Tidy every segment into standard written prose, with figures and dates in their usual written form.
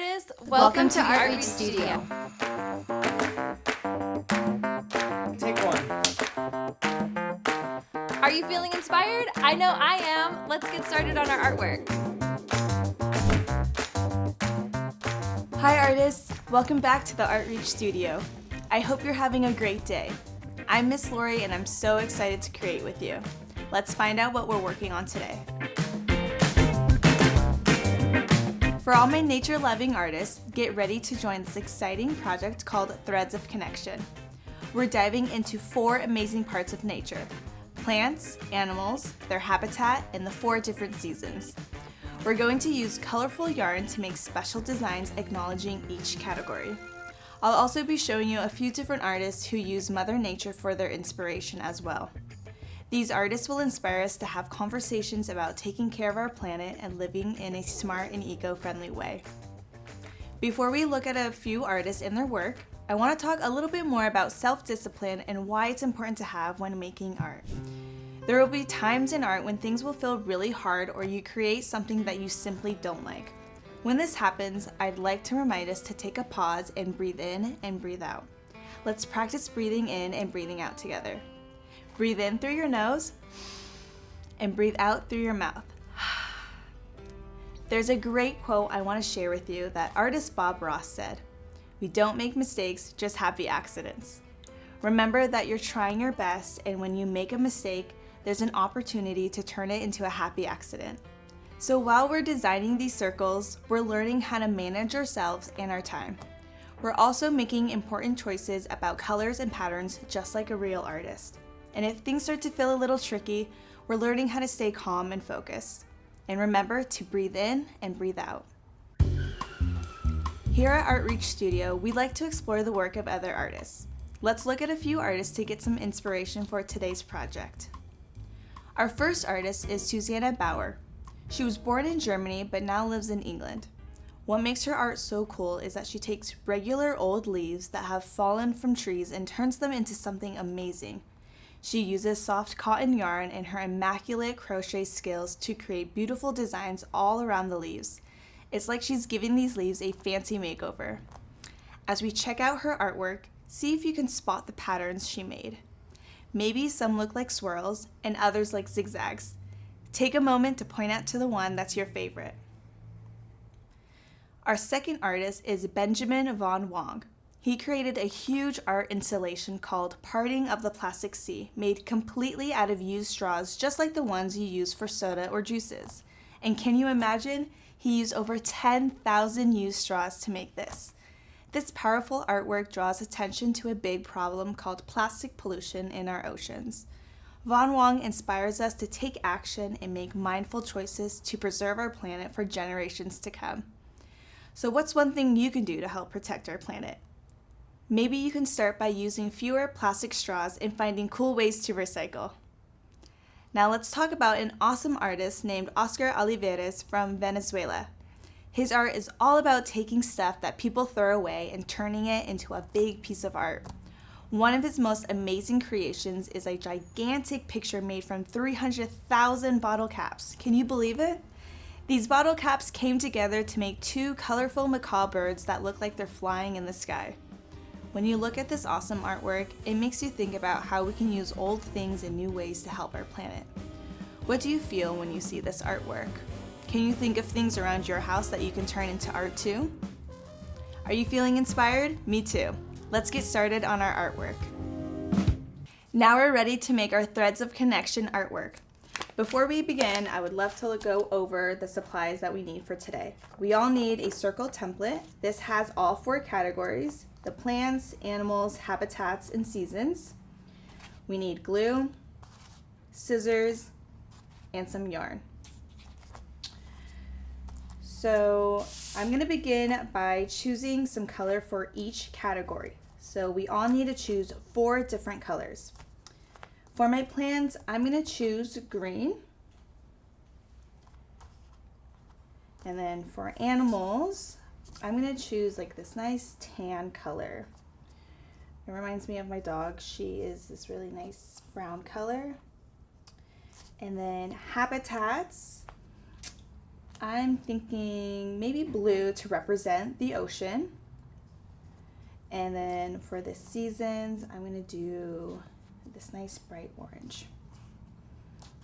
artists, welcome to Art Reach Studio. Take one. Are you feeling inspired? I know I am. Let's get started on our artwork. Hi artists, welcome back to the Art Reach Studio. I hope you're having a great day. I'm Miss Lori and I'm so excited to create with you. Let's find out what we're working on today. For all my nature-loving artists, get ready to join this exciting project called Threads of Connection. We're diving into 4 amazing parts of nature: plants, animals, their habitat, and the 4 different seasons. We're going to use colorful yarn to make special designs acknowledging each category. I'll also be showing you a few different artists who use Mother Nature for their inspiration as well. These artists will inspire us to have conversations about taking care of our planet and living in a smart and eco-friendly way. Before we look at a few artists and their work, I want to talk a little bit more about self-discipline and why it's important to have when making art. There will be times in art when things will feel really hard or you create something that you simply don't like. When this happens, I'd like to remind us to take a pause and breathe in and breathe out. Let's practice breathing in and breathing out together. Breathe in through your nose and breathe out through your mouth. There's a great quote I want to share with you that artist Bob Ross said, "We don't make mistakes, just happy accidents." Remember that you're trying your best, and when you make a mistake, there's an opportunity to turn it into a happy accident. So while we're designing these circles, we're learning how to manage ourselves and our time. We're also making important choices about colors and patterns just like a real artist. And if things start to feel a little tricky, we're learning how to stay calm and focused. And remember to breathe in and breathe out. Here at Art Reach Studio, we like to explore the work of other artists. Let's look at a few artists to get some inspiration for today's project. Our first artist is Susanna Bauer. She was born in Germany but now lives in England. What makes her art so cool is that she takes regular old leaves that have fallen from trees and turns them into something amazing. She uses soft cotton yarn and her immaculate crochet skills to create beautiful designs all around the leaves. It's like she's giving these leaves a fancy makeover. As we check out her artwork, see if you can spot the patterns she made. Maybe some look like swirls and others like zigzags. Take a moment to point out to the one that's your favorite. Our second artist is Benjamin von Wong. He created a huge art installation called Parting of the Plastic Sea, made completely out of used straws just like the ones you use for soda or juices. And can you imagine? He used over 10,000 used straws to make this. This powerful artwork draws attention to a big problem called plastic pollution in our oceans. Von Wong inspires us to take action and make mindful choices to preserve our planet for generations to come. So what's one thing you can do to help protect our planet? Maybe you can start by using fewer plastic straws and finding cool ways to recycle. Now let's talk about an awesome artist named Oscar Olivares from Venezuela. His art is all about taking stuff that people throw away and turning it into a big piece of art. One of his most amazing creations is a gigantic picture made from 300,000 bottle caps. Can you believe it? These bottle caps came together to make 2 colorful macaw birds that look like they're flying in the sky. When you look at this awesome artwork, it makes you think about how we can use old things in new ways to help our planet. What do you feel when you see this artwork? Can you think of things around your house that you can turn into art too? Are you feeling inspired? Me too. Let's get started on our artwork. Now we're ready to make our Threads of Connection artwork. Before we begin, I would love to go over the supplies that we need for today. We all need a circle template. This has all 4 categories: the plants, animals, habitats, and seasons. We need glue, scissors, and some yarn. So I'm going to begin by choosing some color for each category. So we all need to choose 4 different colors. For my plants, I'm going to choose green. And then for animals, I'm going to choose like this nice tan color. It reminds me of my dog. She is this really nice brown color. And then habitats, I'm thinking maybe blue to represent the ocean. And then for the seasons, I'm gonna do this nice bright orange.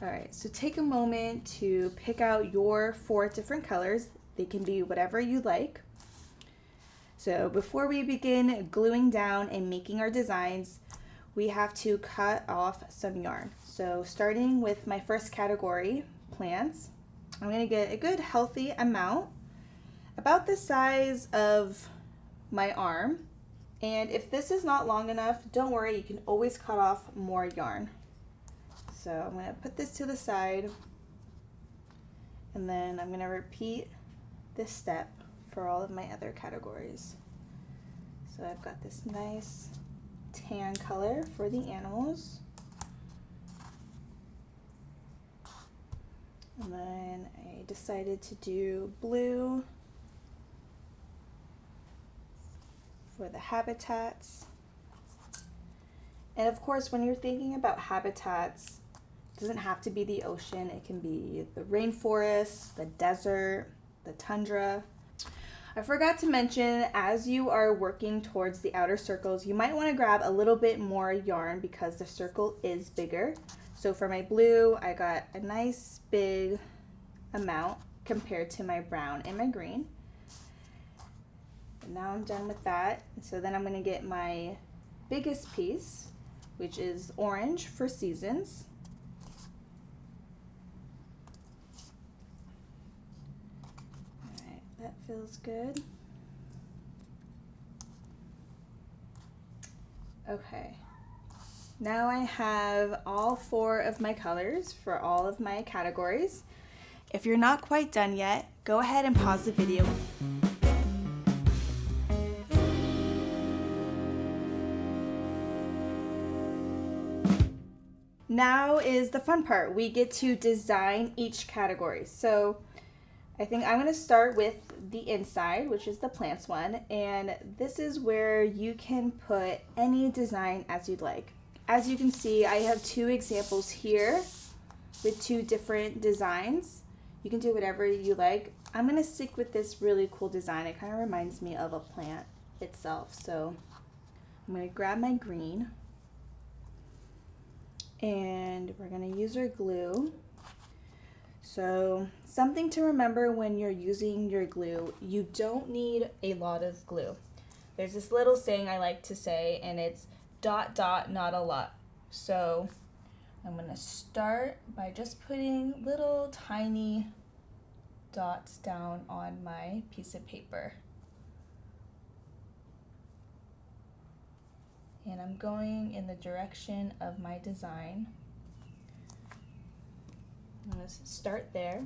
All right, so take a moment to pick out your 4 different colors. They can be whatever you like. So before we begin gluing down and making our designs, we have to cut off some yarn. So starting with my first category, plants, I'm gonna get a good healthy amount, about the size of my arm. And if this is not long enough, don't worry, you can always cut off more yarn. So I'm gonna put this to the side, and then I'm gonna repeat this step for all of my other categories. So I've got this nice tan color for the animals. And then I decided to do blue for the habitats. And of course, when you're thinking about habitats, it doesn't have to be the ocean. It can be the rainforest, the desert, the tundra. I forgot to mention, as you are working towards the outer circles, you might want to grab a little bit more yarn because the circle is bigger. So for my blue, I got a nice big amount compared to my brown and my green. And now I'm done with that. So then I'm going to get my biggest piece, which is orange for seasons. Alright, that feels good. Okay, now I have all 4 of my colors for all of my categories. If you're not quite done yet, go ahead and pause the video. Now is the fun part. We get to design each category. So I think I'm going to start with the inside, which is the plants one, and this is where you can put any design as you'd like. As you can see, I have 2 examples here with 2 different designs. You can do whatever you like. I'm going to stick with this really cool design. It kind of reminds me of a plant itself. So I'm going to grab my green, and we're going to use our glue. So something to remember when you're using your glue, you don't need a lot of glue. There's this little saying I like to say, and it's ... not a lot. So I'm going to start by just putting little tiny dots down on my piece of paper. And I'm going in the direction of my design. I'm going to start there.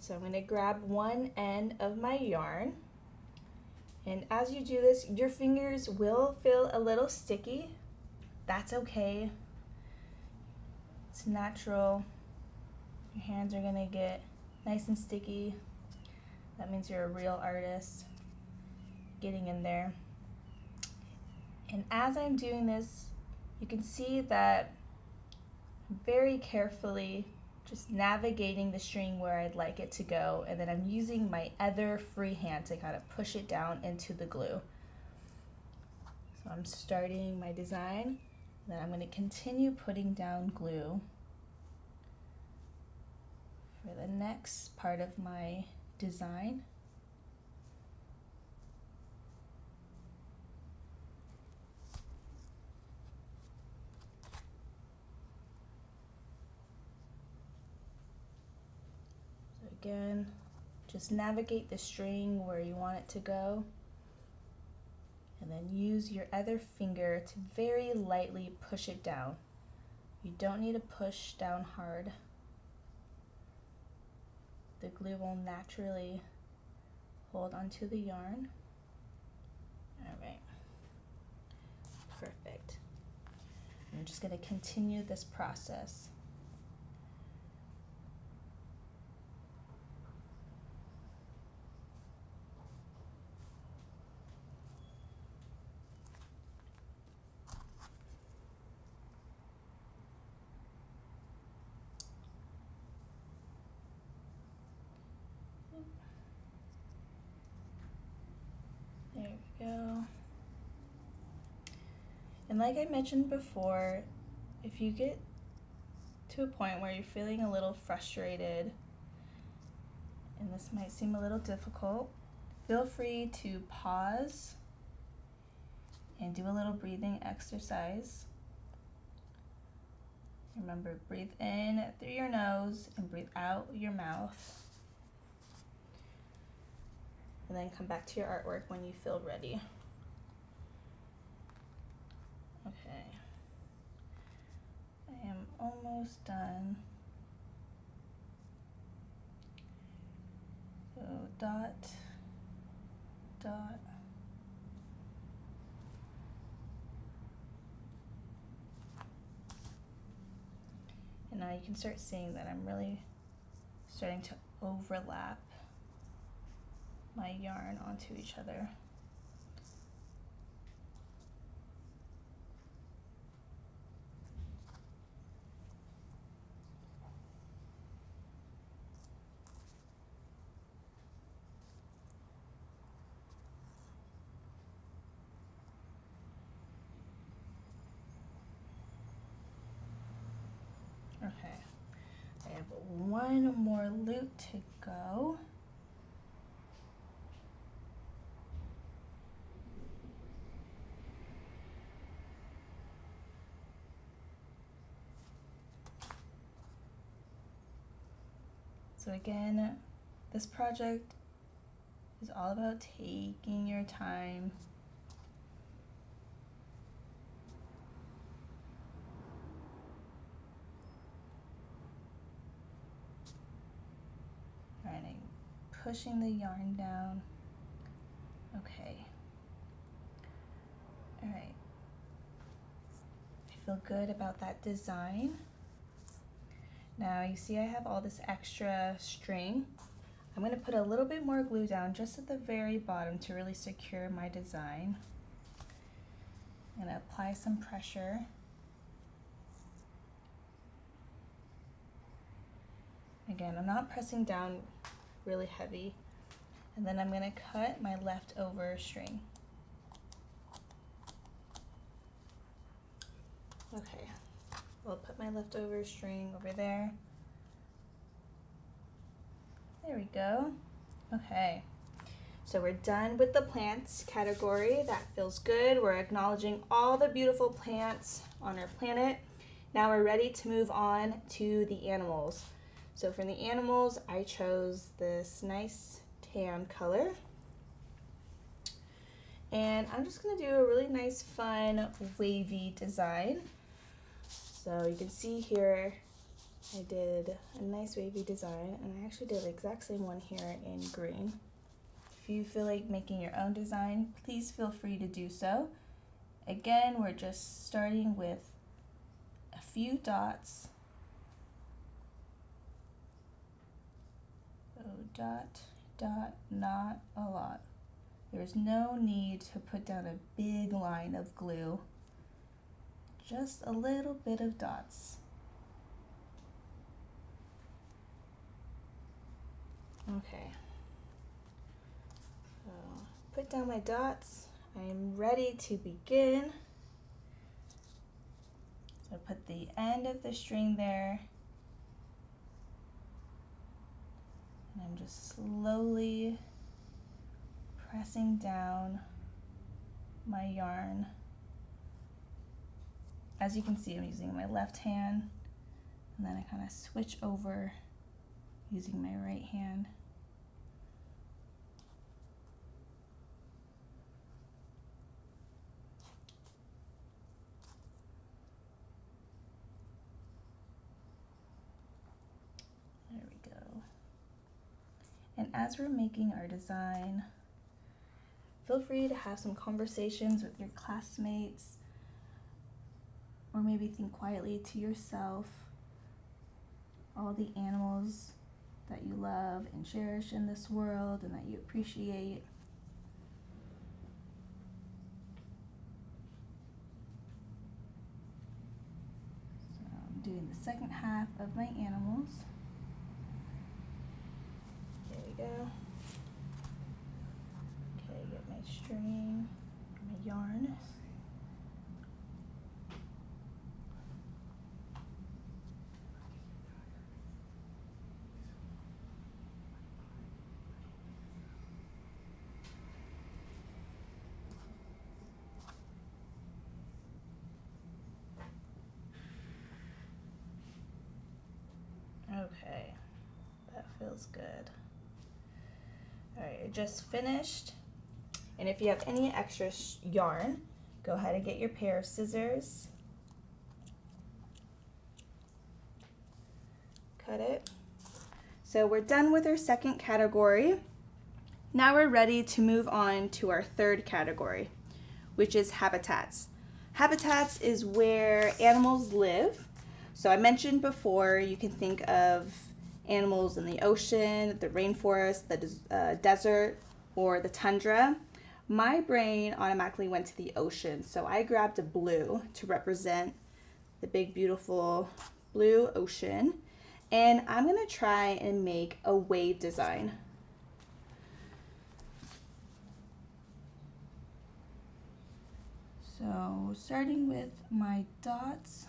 So I'm going to grab one end of my yarn. And as you do this, your fingers will feel a little sticky. That's okay. It's natural. Your hands are going to get nice and sticky. That means you're a real artist getting in there. And as I'm doing this, you can see that I'm very carefully just navigating the string where I'd like it to go, and then I'm using my other free hand to kind of push it down into the glue. So I'm starting my design, then I'm going to continue putting down glue for the next part of my design. Again, just navigate the string where you want it to go, and then use your other finger to very lightly push it down. You don't need to push down hard. The glue will naturally hold onto the yarn. All right, perfect. I'm just going to continue this process. And like I mentioned before, if you get to a point where you're feeling a little frustrated, and this might seem a little difficult, feel free to pause and do a little breathing exercise. Remember, breathe in through your nose and breathe out your mouth. And then come back to your artwork when you feel ready. Okay. I am almost done. So dot, dot. And now you can start seeing that I'm really starting to overlap my yarn onto each other. Okay, I have one more loop to go. So again, this project is all about taking your time. Alright, pushing the yarn down. Okay. Alright. I feel good about that design. Now you see I have all this extra string. I'm going to put a little bit more glue down just at the very bottom to really secure my design. I'm going to apply some pressure. Again, I'm not pressing down really heavy. And then I'm going to cut my leftover string. Okay, I'll put my leftover string over there. There we go. Okay, so we're done with the plants category. That feels good. We're acknowledging all the beautiful plants on our planet. Now we're ready to move on to the animals. So for the animals, I chose this nice tan color. And I'm just gonna do a really nice, fun, wavy design. So you can see here, I did a nice wavy design, and I actually did the exact same one here in green. If you feel like making your own design, please feel free to do so. Again, we're just starting with a few dots. So dot, dot, not a lot. There's no need to put down a big line of glue. Just a little bit of dots. Okay. So put down my dots. I am ready to begin. So put the end of the string there. And I'm just slowly pressing down my yarn. As you can see, I'm using my left hand, and then I kind of switch over using my right hand. There we go. And as we're making our design, feel free to have some conversations with your classmates, or maybe think quietly to yourself all the animals that you love and cherish in this world and that you appreciate. So I'm doing the second half of my animals. There we go. Okay, get my string, my yarn. Okay, that feels good. All right, I just finished. And if you have any extra yarn, go ahead and get your pair of scissors. Cut it. So we're done with our second category. Now we're ready to move on to our third category, which is habitats. Habitats is where animals live. So I mentioned before, you can think of animals in the ocean, the rainforest, the desert, or the tundra. My brain automatically went to the ocean, so I grabbed a blue to represent the big, beautiful blue ocean. And I'm gonna try and make a wave design. So starting with my dots,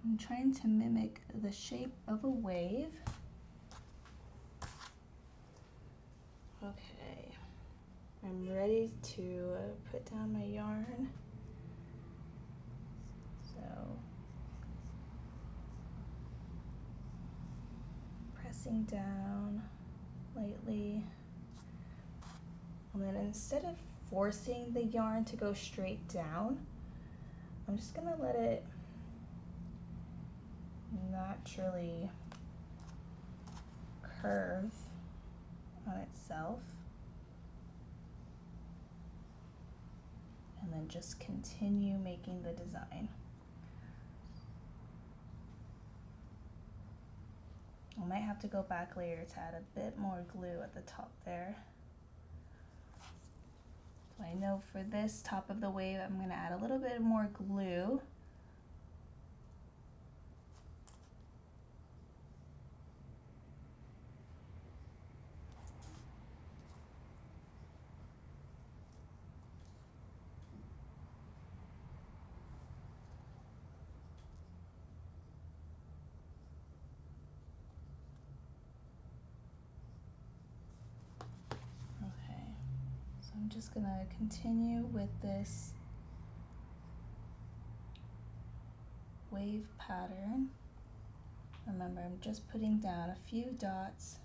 I'm trying to mimic the shape of a wave. Okay, I'm ready to put down my yarn. So pressing down lightly. And then instead of forcing the yarn to go straight down, I'm just gonna let it naturally curve on itself. And then just continue making the design. I might have to go back later to add a bit more glue at the top there. So I know for this top of the wave, I'm going to add a little bit more glue. I'm just gonna continue with this wave pattern. Remember, I'm just putting down a few dots.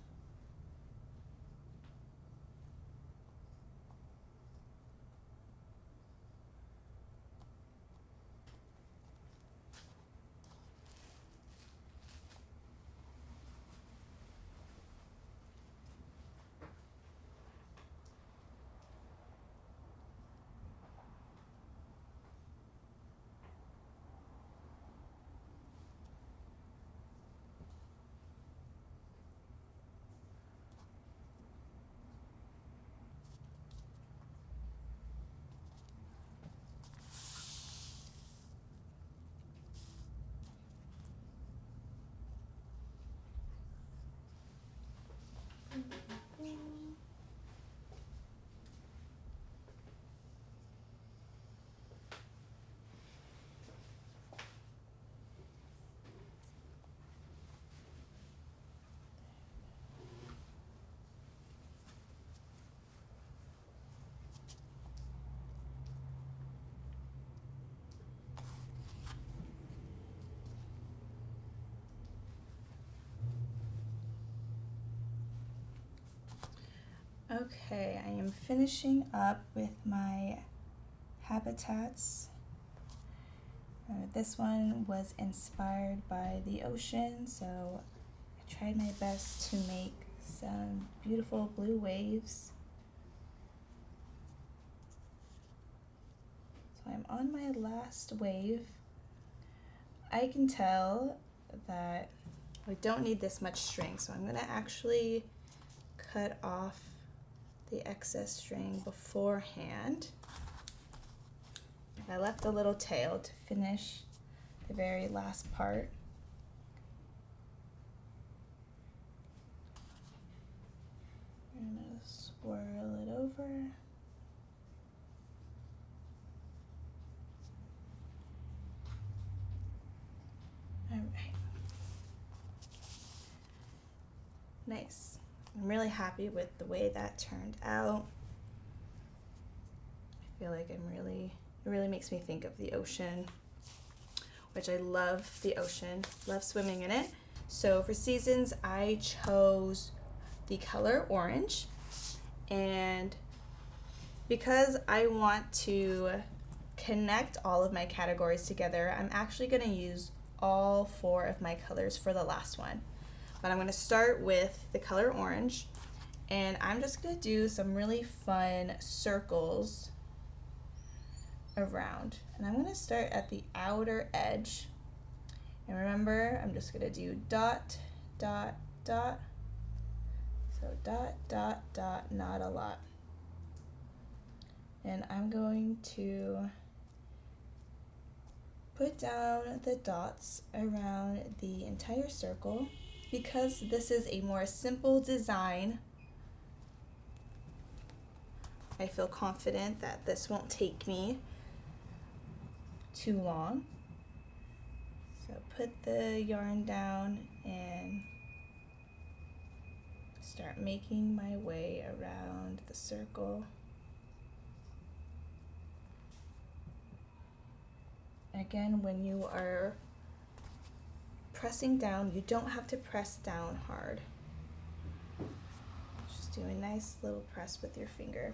Okay, I am finishing up with my habitats. This one was inspired by the ocean, so I tried my best to make some beautiful blue waves. So I'm on my last wave. I can tell that I don't need this much string, so I'm gonna actually cut off the excess string beforehand. I left a little tail to finish the very last part. I'm gonna swirl it over. All right. Nice. I'm really happy with the way that turned out. I feel like it really makes me think of the ocean, which I love the ocean, love swimming in it. So for seasons, I chose the color orange, and because I want to connect all of my categories together, I'm actually going to use all 4 of my colors for the last one. But I'm going to start with the color orange, and I'm just going to do some really fun circles around. And I'm going to start at the outer edge. And remember, I'm just going to do dot, dot, dot. So dot, dot, dot, not a lot. And I'm going to put down the dots around the entire circle. Because this is a more simple design, I feel confident that this won't take me too long. So put the yarn down and start making my way around the circle. Again, when you are pressing down, you don't have to press down hard. Just do a nice little press with your finger.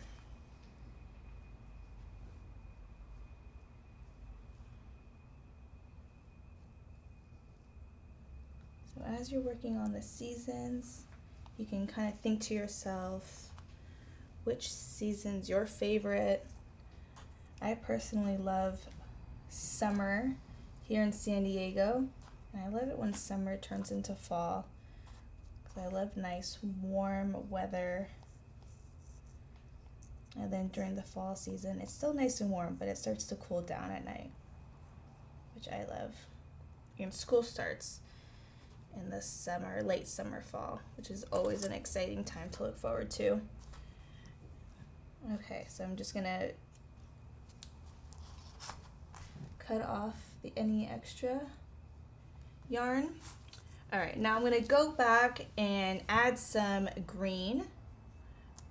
So as you're working on the seasons, you can kind of think to yourself which season's your favorite. I personally love summer here in San Diego. And I love it when summer turns into fall, because I love nice warm weather. And then during the fall season, it's still nice and warm, but it starts to cool down at night, which I love. And school starts in the summer, late summer, fall, which is always an exciting time to look forward to. Okay, so I'm just gonna cut off any extra yarn. All right, now I'm going to go back and add some green,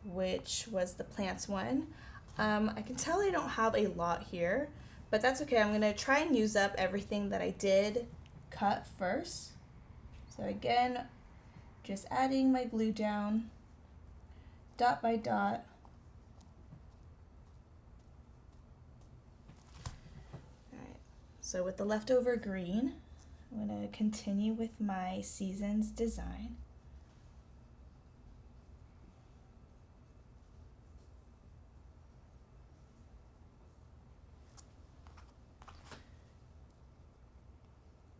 which was the plants one. I can tell I don't have a lot here, but that's okay. I'm going to try and use up everything that I did cut first. So again, just adding my glue down, dot by dot. All right, so with the leftover green, I'm going to continue with my seasons design.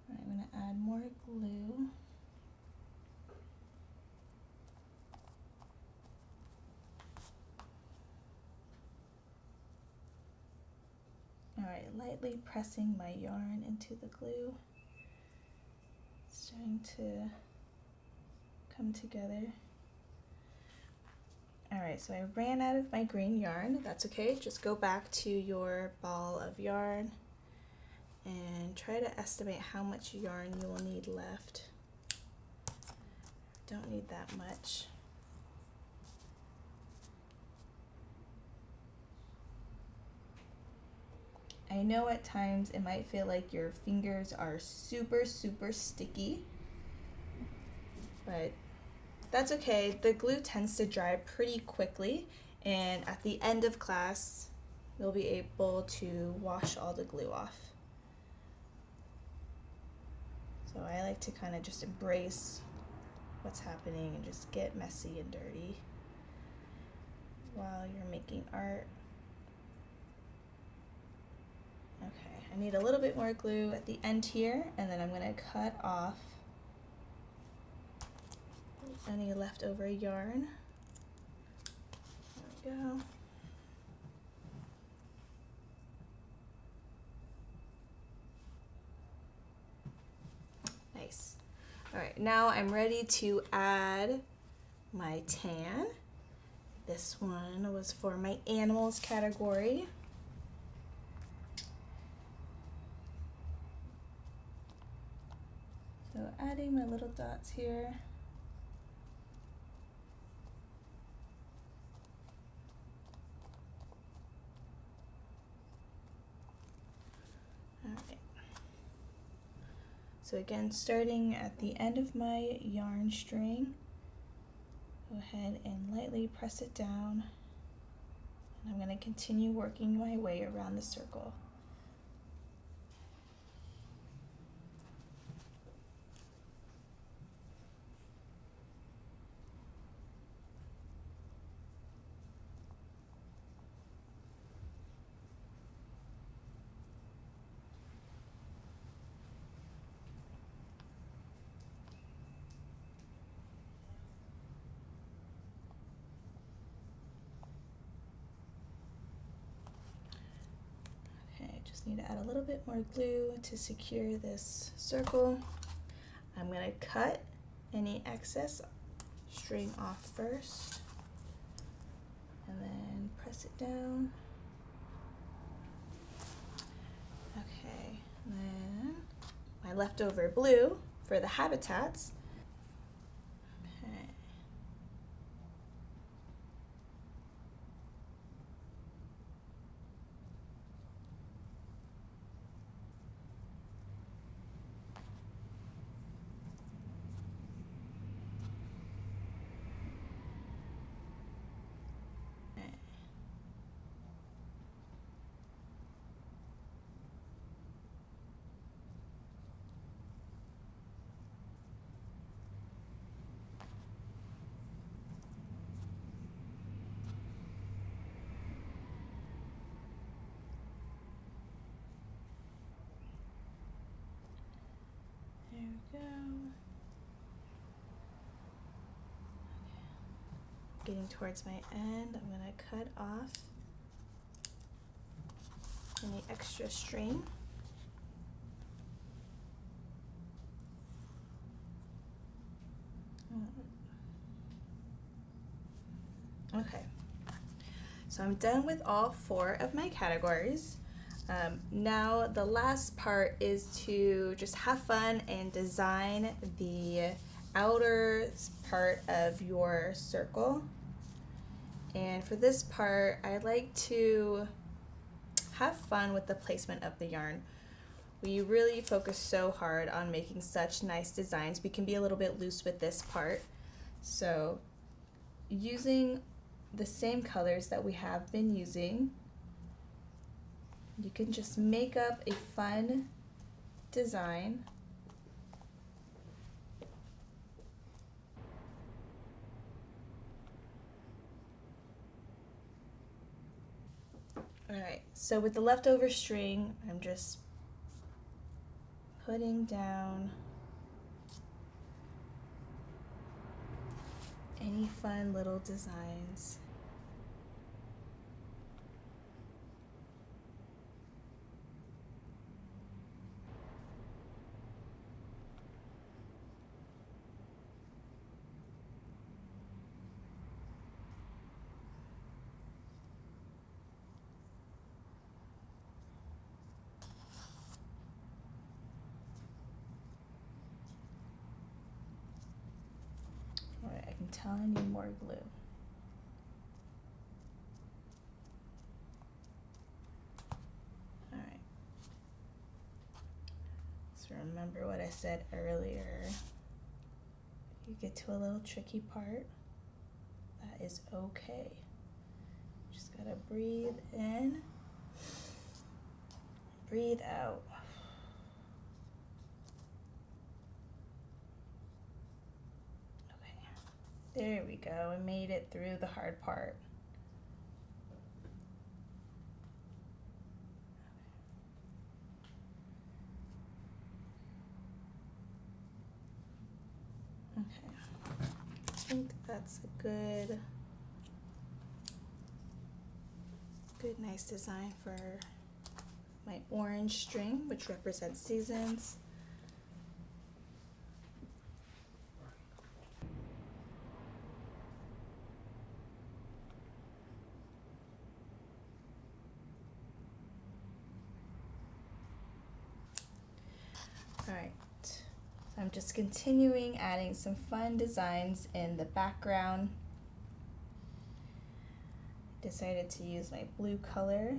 I'm going to add more glue. All right, lightly pressing my yarn into the glue. Starting to come together. All right, so I ran out of my green yarn. That's okay, just go back to your ball of yarn and try to estimate how much yarn you will need left. Don't need that much. I know at times it might feel like your fingers are super sticky, but that's okay. The glue tends to dry pretty quickly, and at the end of class, you'll be able to wash all the glue off. So I like to kind of just embrace what's happening and just get messy and dirty while you're making art. Okay, I need a little bit more glue at the end here, and then I'm going to cut off any leftover yarn. There we go. Nice. All right, now I'm ready to add my tan. This one was for my animals category. So adding my little dots here. Alright. So again, starting at the end of my yarn string, go ahead and lightly press it down. And I'm going to continue working my way around the circle. Need to add a little bit more glue to secure this circle. I'm going to cut any excess string off first and then press it down. Okay, and then my leftover blue for the habitats. Okay. There we go. Getting towards my end, I'm going to cut off any extra string. Okay, so I'm done with all 4 of my categories. Now the last part is to just have fun and design the outer part of your circle. And for this part, I like to have fun with the placement of the yarn. We really focus so hard on making such nice designs. We can be a little bit loose with this part. So using the same colors that we have been using, you can just make up a fun design. Alright, so with the leftover string, I'm just putting down any fun little designs. Alright, I can tell I need more glue. Alright. So remember what I said earlier. You get to a little tricky part, that is okay. Just gotta breathe in, breathe out. There we go, I made it through the hard part. Okay, I think that's a good nice design for my orange string, which represents seasons. Alright, so I'm just continuing adding some fun designs in the background. Decided to use my blue color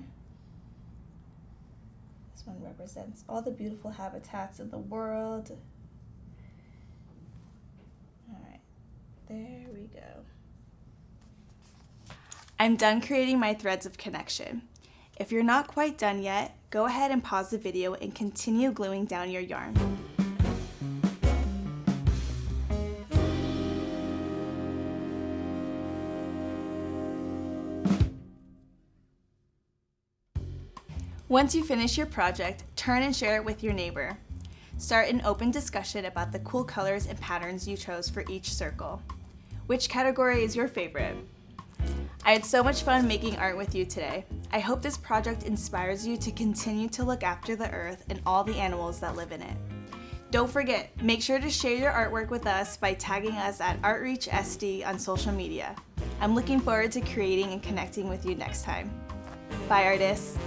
as one represents all the beautiful habitats in the world. All right, there we go. I'm done creating my threads of connection. If you're not quite done yet, go ahead and pause the video and continue gluing down your yarn. Once you finish your project, turn and share it with your neighbor. Start an open discussion about the cool colors and patterns you chose for each circle. Which category is your favorite? I had so much fun making art with you today. I hope this project inspires you to continue to look after the earth and all the animals that live in it. Don't forget, make sure to share your artwork with us by tagging us at ArtReachSD on social media. I'm looking forward to creating and connecting with you next time. Bye, artists.